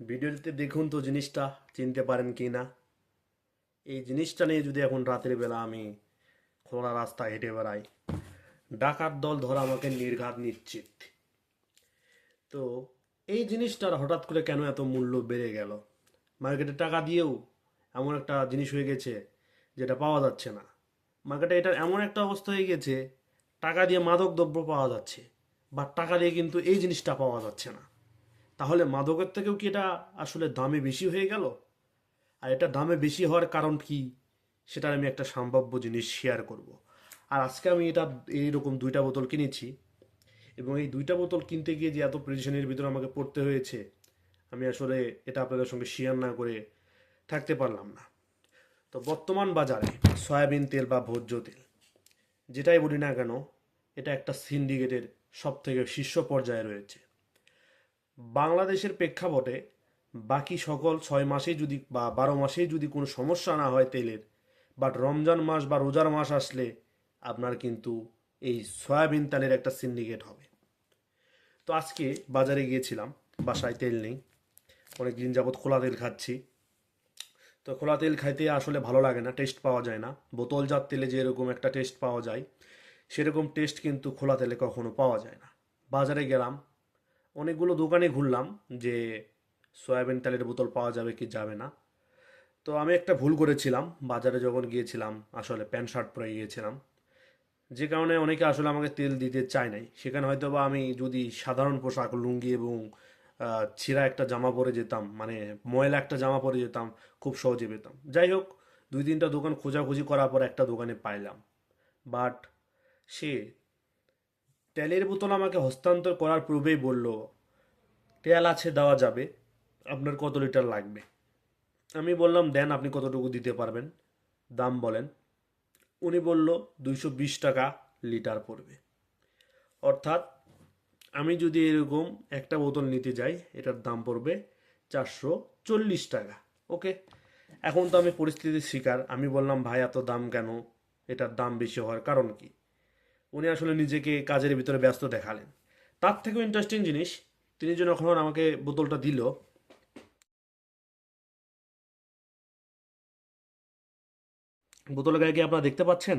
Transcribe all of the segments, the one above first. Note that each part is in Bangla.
ভিডিওতে দেখুন তো জিনিসটা চিনতে পারেন কি না। এই জিনিসটা নিয়ে যদি এখন রাতের বেলা আমি খোলা রাস্তায় হেঁটে বেড়াই, ডাকাত দল ধরা আমাকে নির্ঘাত নিশ্চিত। তো এই জিনিসটার হঠাৎ করে কেন এত মূল্য বেড়ে গেল? মার্কেটে টাকা দিয়েও এমন একটা জিনিস হয়ে গেছে যেটা পাওয়া যাচ্ছে না। মার্কেটে এটা এমন একটা অবস্থা হয়ে গেছে, টাকা দিয়ে মাদক দ্রব্য পাওয়া যাচ্ছে, বা টাকা দিয়ে কিন্তু এই জিনিসটা পাওয়া যাচ্ছে না। তাহলে মাদকের থেকেও কি এটা আসলে দামে বেশি হয়ে গেল? আর এটা দামে বেশি হওয়ার কারণ কি, সেটার আমি একটা সম্ভাব্য জিনিস শেয়ার করব। আর আজকে আমি এটা এইরকম দুইটা বোতল কিনেছি, এবং এই দুইটা বোতল কিনতে গিয়ে যে এত পরিশানির ভিতরে আমাকে পড়তে হয়েছে, আমি আসলে এটা আপনাদের সঙ্গে শেয়ার না করে থাকতে পারলাম না। তো বর্তমান বাজারে সয়াবিন তেল বা ভোজ্য তেল, যেটাই বলি না কেন, এটা একটা সিন্ডিকেটের সব থেকে শীর্ষ পর্যায়ে রয়েছে। বাংলাদেশের প্রেক্ষাপটে বাকি সকল 6 মাসেই যদি বা 12 মাসেই যদি কোনো সমস্যা না হয় তেলের, বাট রমজান মাস বা রোজার মাস আসলে আপনার কিন্তু এই সয়াবিন তেলের একটা সিন্ডিকেট হবে। তো আজকে বাজারে গিয়েছিলাম, বাসায় তেল নেই, অনেক দিন যাবৎ খোলা তেল খাচ্ছি। তো খোলা তেল খাইতে আসলে ভালো লাগে না, টেস্ট পাওয়া যায় না। বোতলজাত তেলে যেরকম একটা টেস্ট পাওয়া যায়, সেরকম টেস্ট কিন্তু খোলা তেলে কখনো পাওয়া যায় না। বাজারে গেলাম, অনেকগুলো দোকানে ঘুরলাম যে সয়াবিন তেলের বোতল পাওয়া যাবে কি যাবে না। তো আমি একটা ভুল করেছিলাম, বাজারে যখন গিয়েছিলাম আসলে প্যান্ট শার্ট পরে গিয়েছিলাম, যে কারণে অনেকে আসলে আমাকে তেল দিতে চায় নাই। সেখানে হয়তো বা আমি যদি সাধারণ পোশাক লুঙ্গি এবং ছেঁড়া একটা জামা পরে যেতাম, মানে ময়লা একটা জামা পরে যেতাম, খুব সহজে পেতাম। যাই হোক, 2-3টা দোকান খোঁজাখুঁজি করার পর একটা দোকানে পাইলাম। বাট সে তেলের বোতল আমাকে হস্তান্তর করার পূর্বেই বলল, তেল আছে, দেওয়া যাবে, আপনার কত লিটার লাগবে। আমি বললাম দেন, আপনি কতটুকু দিতে পারবেন, দাম বলেন। উনি বলল 220 টাকা লিটার পড়বে। অর্থাৎ আমি যদি এরকম একটা বোতল নিতে যাই, এটার দাম পড়বে 440 টাকা। ওকে, এখন তো আমি পরিস্থিতির শিকার। আমি বললাম ভাই এত দাম কেন, এটার দাম বেশি হওয়ার কারণ কি? উনি আসলে নিজেকে কাজের ভিতরে ব্যস্ত দেখালেন। তার থেকেও ইন্টারেস্টিং জিনিস, তিনি যখন আমাকে বোতলটা দিল, বোতলের গায়ে কি আপনারা দেখতে পাচ্ছেন?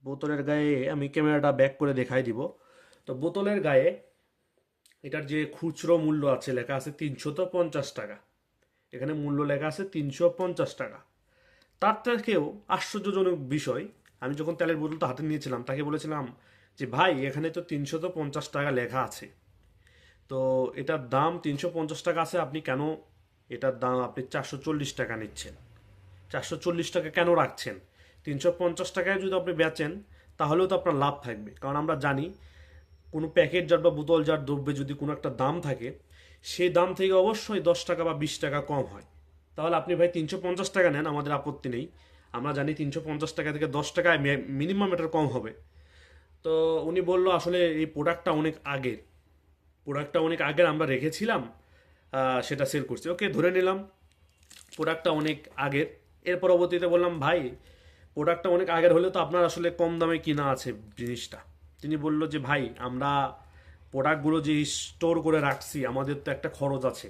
বোতলের গায়ে আমি ক্যামেরাটা ব্যাক করে দেখাই দিব। তো বোতলের গায়ে এটার যে খুচরো মূল্য আছে, লেখা আছে 350 টাকা। এখানে মূল্য লেখা আছে 350 টাকা। তার থেকেও আশ্চর্যজনক বিষয়, আমি যখন তেলের বোতলটা হাতে নিয়েছিলাম তাকে বলেছিলাম যে ভাই এখানে তো 350 টাকা লেখা আছে, তো এটার দাম 350 টাকা আছে, আপনি কেন এটার দাম আপনি 440 টাকা নিচ্ছেন? 440 টাকা কেন রাখছেন? 350 টাকায় যদি আপনি বেচেন তাহলেও তো আপনার লাভ থাকবে, কারণ আমরা জানি কোনো প্যাকেটজাত বা বোতলজাত দ্রব্যে যদি কোনো একটা দাম থাকে, সেই দাম থেকে অবশ্যই 10 টাকা বা 20 টাকা কম হয়। তাহলে আপনি ভাই 350 টাকা নেন, আমাদের আপত্তি নেই। আমরা জানি 350 টাকা থেকে 10 টাকায় মিনিমাম এটার কম হবে। তো উনি বলল আসলে এই প্রোডাক্টটা অনেক আগের আমরা রেখেছিলাম, সেটা সেল করছি। ওকে, ধরে নিলাম প্রোডাক্টটা অনেক আগের। এর পরবর্তীতে বললাম ভাই প্রোডাক্টটা অনেক আগের হলে তো আপনার আসলে কম দামে কিনা আছে জিনিসটা। তিনি বলল যে ভাই আমরা প্রোডাক্টগুলো যে স্টোর করে রাখছি, আমাদের তো একটা খরচ আছে,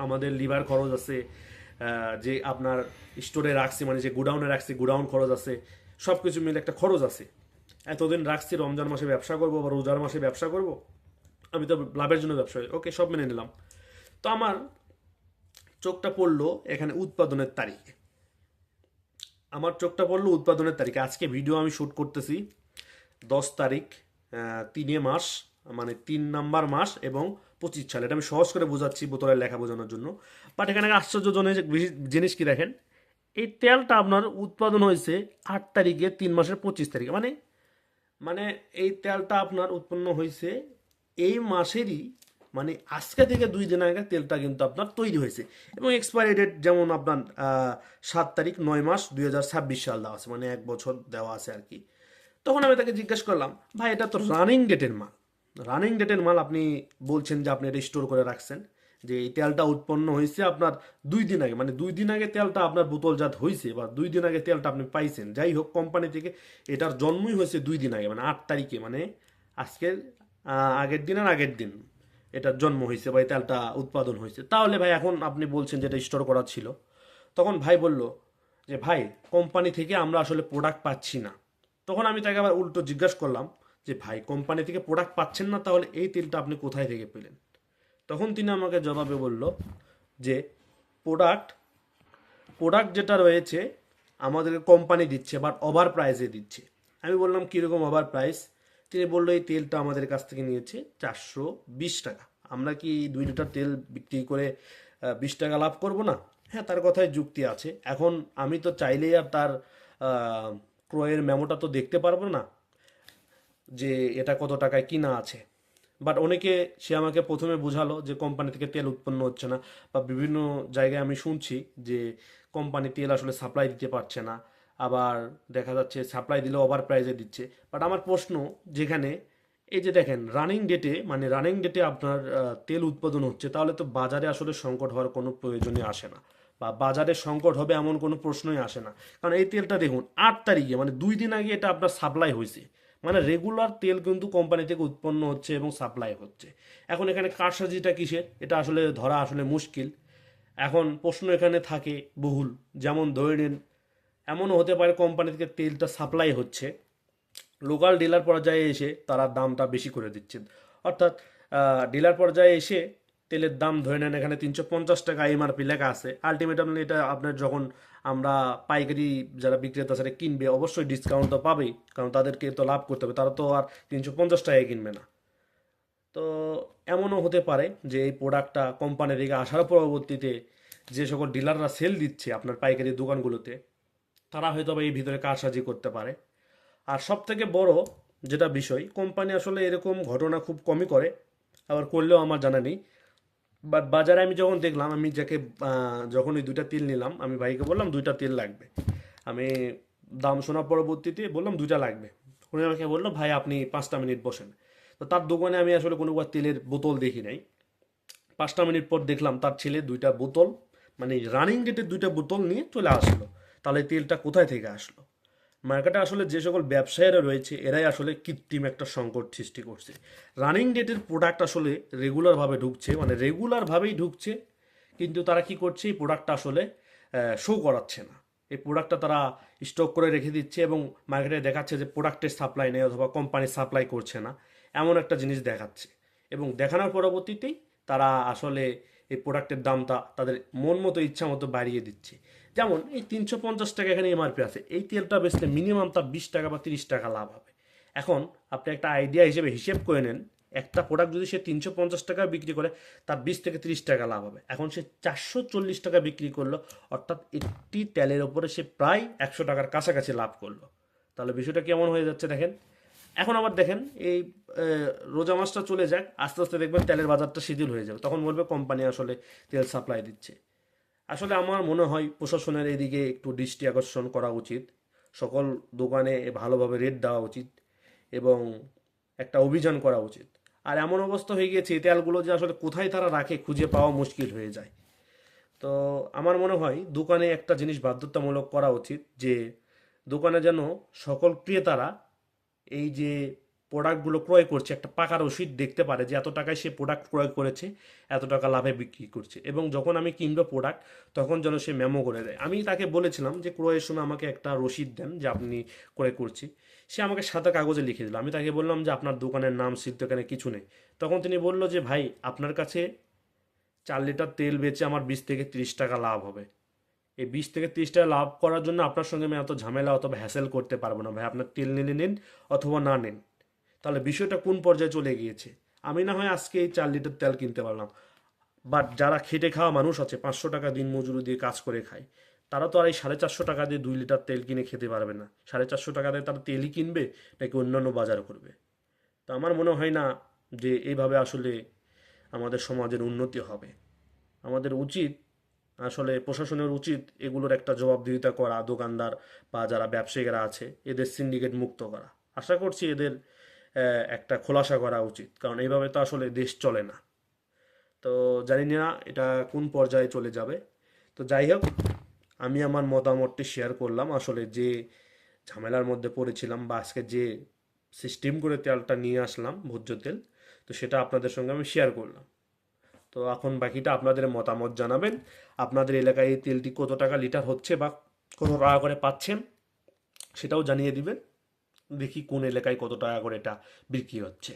আমাদের লিভার খরচ আছে, যে আপনার স্টোরে রাখছি মানে যে গুডাউনে রাখছি গুডাউন খরচ আছে, সব কিছু মিলে একটা খরচ আছে। এতদিন রাখছি, রমজান মাসে ব্যবসা করব বা রোজার মাসে ব্যবসা করব, আমি তো লাভের জন্য ব্যবসা করি। ওকে, সব মেনে নিলাম। তো আমার চোখটা পড়লো এখানে উৎপাদনের তারিখে। আমার চোখটা পড়লো উৎপাদনের তারিখে। আজকে ভিডিও আমি শ্যুট করতেছি 10 তারিখ, 3 মাস, মানে 3 নাম্বার মাস এবং 25 সাল। এটা আমি সহজ করে বোঝাচ্ছি বোতলের লেখা বোঝানোর জন্য। বাট এখানে আশ্চর্যজনক জিনিস কি দেখেন, এই তেলটা আপনার উৎপাদন হয়েছে 8 তারিখে, 3 মাসের 25 তারিখে। মানে মানে এই তেলটা আপনার উৎপন্ন হয়েছে এই মাসেরই, মানে আজকে থেকে 2 দিন আগে তেলটা কিন্তু আপনার তৈরি হয়েছে। এবং এক্সপায়ারি ডেট যেমন আপনার 7 তারিখ 9 মাস 2026 সাল দেওয়া আছে, মানে 1 বছর দেওয়া আছে আর কি। তখন আমি তাকে জিজ্ঞেস করলাম ভাই এটা তো রানিং ডেটের মাল, রানিং ডেটের মাল আপনি বলছেন যে আপনি এটা স্টোর করে রাখছেন, যে এই তেলটা উৎপন্ন হয়েছে আপনার 2 দিন আগে, মানে 2 দিন আগে তেলটা আপনার বোতলজাত হয়েছে বা 2 দিন আগে তেলটা আপনি পাইছেন, যাই হোক কোম্পানি থেকে এটার জন্মই হয়েছে 2 দিন আগে, মানে 8 তারিখে, মানে আজকের আগের দিন আর আগের দিন এটার জন্ম হয়েছে বা এই তেলটা উৎপাদন হয়েছে, তাহলে ভাই এখন আপনি বলছেন যে এটা স্টোর করা ছিল। তখন ভাই বলল যে ভাই, কোম্পানি থেকে আমরা আসলে প্রোডাক্ট পাচ্ছি না। তখন আমি তাকে আবার উল্টো জিজ্ঞাসা করলাম যে ভাই, কোম্পানি থেকে প্রোডাক্ট পাচ্ছেন না, তাহলে এই তেলটা আপনি কোথায় থেকে পেলেন? তখন তিনি আমাকে জবাবে বলল যে প্রোডাক্ট প্রোডাক্ট যেটা রয়েছে আমাদেরকে কোম্পানি দিচ্ছে, বাট ওভার প্রাইসে দিচ্ছে। আমি বললাম কীরকম ওভার প্রাইস? তিনি বললো এই তেলটা আমাদের কাছ থেকে নিয়েছে 420 টাকা। আমরা কি 2 লিটার তেল বিক্রি করে 20 টাকা লাভ করব না? হ্যাঁ, তার কথায় যুক্তি আছে। এখন আমি তো চাইলেই আর তার ক্রয়ের মেমোটা তো দেখতে পারবো না যে এটা কত টাকায় কিনা আছে। বাট অনেকে, সে আমাকে প্রথমে বোঝালো যে কোম্পানি থেকে তেল উৎপন্ন হচ্ছে না, বা বিভিন্ন জায়গায় আমি শুনছি যে কোম্পানি তেল আসলে সাপ্লাই দিতে পারছে না, আবার দেখা যাচ্ছে সাপ্লাই দিলে ওভার প্রাইসে দিচ্ছে। বাট আমার প্রশ্ন, যেখানে এই যে দেখেন রানিং ডেটে আপনার তেল উৎপাদন হচ্ছে, তাহলে তো বাজারে আসলে সংকট হওয়ার কোনো প্রয়োজনই আসে না, বা বাজারে সংকট হবে এমন কোনো প্রশ্নই আসে না। কারণ এই তেলটা দেখুন 8 তারিখে, মানে 2 দিন আগে এটা আপনার সাপ্লাই হয়েছে। মানে রেগুলার তেল কিন্তু কোম্পানি থেকে উৎপন্ন হচ্ছে এবং সাপ্লাই হচ্ছে। এখন এখানে কারসাজিটা কিসের, এটা আসলে ধরা আসলে মুশকিল। এখন প্রশ্ন এখানে থাকে বহুল, যেমন ধরে নিন এমনও হতে পারে কোম্পানি থেকে তেলটা সাপ্লাই হচ্ছে, লোকাল ডিলার পর্যায়ে এসে তারা দামটা বেশি করে দিচ্ছেন। অর্থাৎ ডিলার পর্যায়ে এসে তেলের দাম ধরে নেন এখানে 350 টাকা এমআরপি লেখা আছে, আলটিমেটামলি এটা আপনার যখন আমরা পাইকারি যারা বিক্রেতা সেটা কিনবে, অবশ্যই ডিসকাউন্ট তো পাবেই, কারণ তাদেরকে তো লাভ করতে হবে, তারা তো আর 350 টাকায় কিনবে না। তো এমনও হতে পারে যে এই প্রোডাক্টটা কোম্পানি থেকে আসার পরবর্তীতে যে সকল ডিলাররা সেল দিচ্ছে আপনার পাইকারি দোকানগুলোতে, তারা হয়তো বা এই ভিতরে কারসাজি করতে পারে। আর সব থেকে বড় যেটা বিষয়, কোম্পানি আসলে এরকম ঘটনা খুব কমই করে, আবার করলেও আমার জানা নেই। বাট বাজারে আমি যখন দেখলাম, আমি যাকে যখন ওই 2টা তেল নিলাম, আমি ভাইকে বললাম 2টা তেল লাগবে। আমি দাম শোনার পরবর্তীতে বললাম 2টা লাগবে। উনি আমাকে বললো ভাই আপনি 5টা মিনিট বসেন। তো তার দোকানে আমি আসলে কোনোবার তেলের বোতল দেখি নাই। 5টা মিনিট পর দেখলাম তার ছেলে 2টা বোতল, মানে রানিং ডেটের 2টা বোতল নিয়ে চলে আসলো। তাহলে তেলটা কোথায় থেকে আসলো? মার্কেটে আসলে যে সকল ব্যবসায়ীরা রয়েছে, এরাই আসলে কৃত্রিম একটা সংকট সৃষ্টি করছে। রানিং ডেটের প্রোডাক্ট আসলে রেগুলারভাবে ঢুকছে, মানে রেগুলারভাবেই ঢুকছে, কিন্তু তারা কি করছে, এই প্রোডাক্টটা আসলে শো করাচ্ছে না। এই প্রোডাক্টটা তারা স্টক করে রেখে দিচ্ছে এবং মার্কেটে দেখাচ্ছে যে প্রোডাক্টের সাপ্লাই নেই অথবা কোম্পানি সাপ্লাই করছে না, এমন একটা জিনিস দেখাচ্ছে। এবং দেখানোর পরবর্তীতেই তারা আসলে এই প্রোডাক্টের দামটা তাদের মন মতো ইচ্ছা মতো বাড়িয়ে দিচ্ছে। যেমন এই 350 টাকা এখানে এমআরপি আছে, এই তেলটা বেচলে মিনিমাম তার 20 টাকা বা 30 টাকা লাভ হবে। এখন আপনি একটা আইডিয়া হিসেবে হিসেব করে নেন, একটা প্রোডাক্ট যদি সে 350 টাকা বিক্রি করে, তার 20 থেকে 30 টাকা লাভ হবে। এখন সে 440 টাকা বিক্রি করলো, অর্থাৎ একটি তেলের ওপরে সে প্রায় 100 টাকার কাছাকাছি লাভ করলো। তাহলে বিষয়টা কেমন হয়ে যাচ্ছে দেখেন। এখন আবার দেখেন এই রোজা মাসটা চলে যাক, আস্তে আস্তে দেখবেন তেলের বাজারটা শিথিল হয়ে যাবে, তখন বলবে কোম্পানি আসলে তেল সাপ্লাই দিচ্ছে। আসলে আমার মনে হয় প্রশাসনের এদিকে একটু দৃষ্টি আকর্ষণ করা উচিত, সকল দোকানে ভালোভাবে রেট দেওয়া উচিত এবং একটা অভিযান করা উচিত। আর এমন অবস্থা হয়ে গিয়েছে এই তেলগুলো যে আসলে কোথায় তারা রাখে খুঁজে পাওয়া মুশকিল হয়ে যায়। তো আমার মনে হয় দোকানে একটা জিনিস বাধ্যতামূলক করা উচিত, যে দোকানে যেন সকল ক্রেতারা এই যে প্রোডাক্টগুলো ক্রয় করছে একটা পাকা রসিদ দেখতে পারে যে এত টাকায় সে প্রোডাক্ট ক্রয় করেছে, এত টাকা লাভে বিক্রি করছে, এবং যখন আমি কিনবো প্রোডাক্ট, তখন যেন সে মেমো করে দেয়। আমি তাকে বলেছিলাম যে ক্রয়ের সময় আমাকে একটা রসিদ দেন যে আপনি ক্রয় করছি। সে আমাকে সাদা কাগজে লিখে দিল। আমি তাকে বললাম যে আপনার দোকানের নাম সিদ্ধ এখানে কিছু নেই। তখন তিনি বলল যে ভাই, আপনার কাছে 4 লিটার তেল বেচে আমার 20 থেকে 30 টাকা লাভ হবে। এই 20 থেকে 30 টাকা লাভ করার জন্য আপনার সঙ্গে আমি এত ঝামেলা অথবা হ্যাসেল করতে পারবো না ভাই, আপনার তেল নিলে নিন অথবা না নিন। তাহলে বিষয়টা কোন পর্যায়ে চলে গিয়েছে? আমি না হয় আজকে এই 4 লিটার তেল কিনতে পারলাম, বাট যারা খেটে খাওয়া মানুষ আছে, 500 টাকা দিন মজুরি দিয়ে কাজ করে খায়, তারা তো আর এই 450 টাকা দিয়ে 2 লিটার তেল কিনে খেতে পারবে না। 450 টাকা দিয়ে তারা তেলই কিনবে নাকি অন্যান্য বাজার করবে? তো আমার মনে হয় না যে এইভাবে আসলে আমাদের সমাজের উন্নতি হবে। আমাদের উচিত, আসলে প্রশাসনের উচিত এগুলোর একটা জবাবদিহিতা করা, দোকানদার বা যারা ব্যবসায়ীরা আছে এদের সিন্ডিকেট মুক্ত করা। আশা করছি এদের একটা খোলাসা করা উচিত, কারণ এইভাবে তো আসলে দেশ চলে না। তো জানি না এটা কোন পর্যায়ে চলে যাবে। তো যাই হোক, আমি আমার মতামতটি শেয়ার করলাম, আসলে যে ঝামেলার মধ্যে পড়েছিলাম বা আজকে যে সিস্টেম করে তেলটা নিয়ে আসলাম ভোজ্য তেল, তো সেটা আপনাদের সঙ্গে আমি শেয়ার করলাম। তো এখন বাকিটা আপনাদের মতামত জানাবেন, আপনাদের এলাকায় এই তেলটি কত টাকা লিটার হচ্ছে বা কত টাকা করে পাচ্ছেন সেটাও জানিয়ে দিবেন। দেখি কোন এলাকায় কত টাকা করে এটা বিক্রি হচ্ছে।